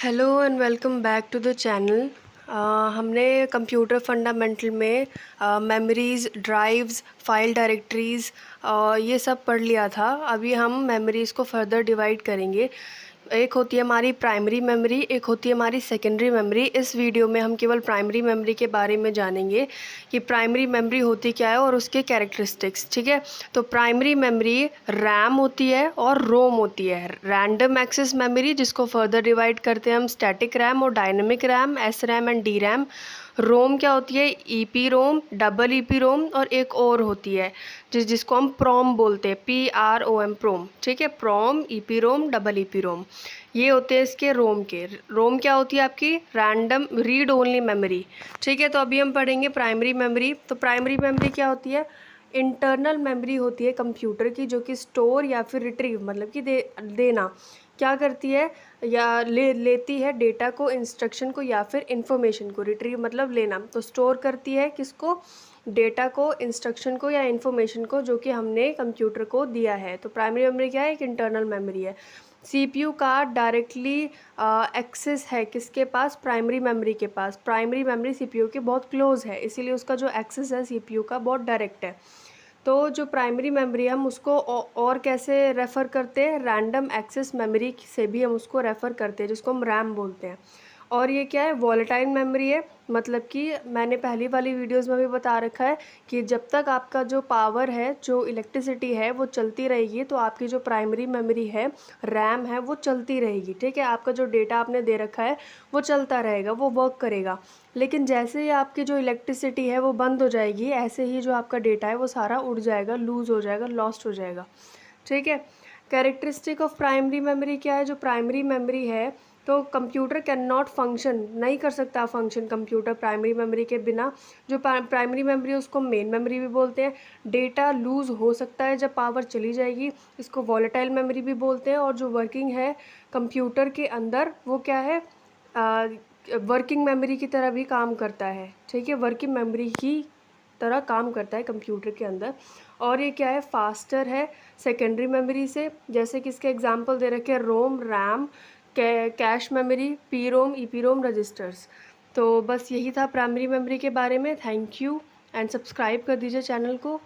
Hello and welcome back to the channel. हमने computer fundamental में memories, drives, file directories ये सब पढ़ लिया था। अभी हम मेमोरीज़ को फर्दर डिवाइड करेंगे। एक होती है हमारी प्राइमरी मेमोरी, एक होती है हमारी सेकेंडरी मेमोरी। इस वीडियो में हम केवल प्राइमरी मेमोरी के बारे में जानेंगे कि प्राइमरी मेमोरी होती क्या है और उसके कैरेक्टरिस्टिक्स। ठीक है, तो प्राइमरी मेमोरी रैम होती है और रोम होती है। रैंडम एक्सेस मेमोरी, जिसको फर्दर डिवाइड करते हैं हम स्टैटिक रैम और dynamic RAM, S RAM and D RAM. ROM क्या होती है? EP ROM, double EP ROM, और एक और होती है जिसको हम प्रोम बोलते हैं, PROM, प्रोम। ठीक है, प्रोम, ईपी रोम, डबल ईपी रोम, ये होते हैं इसके रोम के। रोम क्या होती है? आपकी रैंडम रीड ओनली मेमोरी। ठीक है, तो अभी हम पढ़ेंगे प्राइमरी मेमोरी। तो प्राइमरी मेमोरी क्या होती है? इंटरनल मेमोरी होती है कंप्यूटर की, जो कि स्टोर या फिर रिट्रीव मतलब कि देना क्या करती है, या लेती है डेटा को, इंस्ट्रक्शन को या फिर इंफॉर्मेशन को। रिट्रीव मतलब लेना, तो स्टोर करती है किसको? डेटा को, इंस्ट्रक्शन को या इन्फॉर्मेशन को, जो कि हमने कंप्यूटर को दिया है। तो प्राइमरी मेमोरी क्या है? एक इंटरनल मेमोरी है। सीपीयू का डायरेक्टली एक्सेस है किसके पास? प्राइमरी मेमोरी के पास। प्राइमरी मेमोरी सीपीयू के बहुत क्लोज है, इसीलिए उसका जो एक्सेस है सीपीयू का बहुत डायरेक्ट है। तो जो प्राइमरी मेमोरी है हम उसको और कैसे रेफ़र करते हैं? रैंडम एक्सेस मेमोरी से भी हम उसको रेफ़र करते हैं, जिसको हम रैम बोलते हैं। और ये क्या है? वॉलेटाइल मेमोरी है, मतलब कि मैंने पहली वाली वीडियोस में भी बता रखा है कि जब तक आपका जो पावर है, जो इलेक्ट्रिसिटी है, वो चलती रहेगी, तो आपकी जो प्राइमरी मेमोरी है, रैम है, वो चलती रहेगी। ठीक है, आपका जो डेटा आपने दे रखा है वो चलता रहेगा, वो वर्क करेगा। लेकिन जैसे ही आपकी जो इलेक्ट्रिसिटी है वो बंद हो जाएगी, ऐसे ही जो आपका डेटा है वो सारा उड़ जाएगा, लूज़ हो जाएगा, लॉस्ट हो जाएगा। ठीक है, कैरेक्टरिस्टिक ऑफ प्राइमरी मेमोरी क्या है? जो प्राइमरी मेमोरी है, तो कंप्यूटर कैन नॉट फंक्शन, नहीं कर सकता फंक्शन कंप्यूटर प्राइमरी मेमोरी के बिना। जो प्राइमरी मेमोरी है उसको मेन मेमोरी भी बोलते हैं। डेटा लूज़ हो सकता है जब पावर चली जाएगी, इसको वॉलेटाइल मेमोरी भी बोलते हैं। और जो वर्किंग है कंप्यूटर के अंदर, वो क्या है? वर्किंग मेमोरी की तरह भी काम करता है। ठीक है, वर्किंग मेमोरी की तरह काम करता है कंप्यूटर के अंदर। और ये क्या है? फास्टर है सेकेंडरी मेमोरी से। जैसे कि इसके एग्जांपल दे रखे हैं, ROM, RAM, cache memory, P ROM, E P ROM, registers. तो बस यही था प्राइमरी मेमोरी के बारे में। थैंक यू एंड सब्सक्राइब कर दीजिए चैनल को।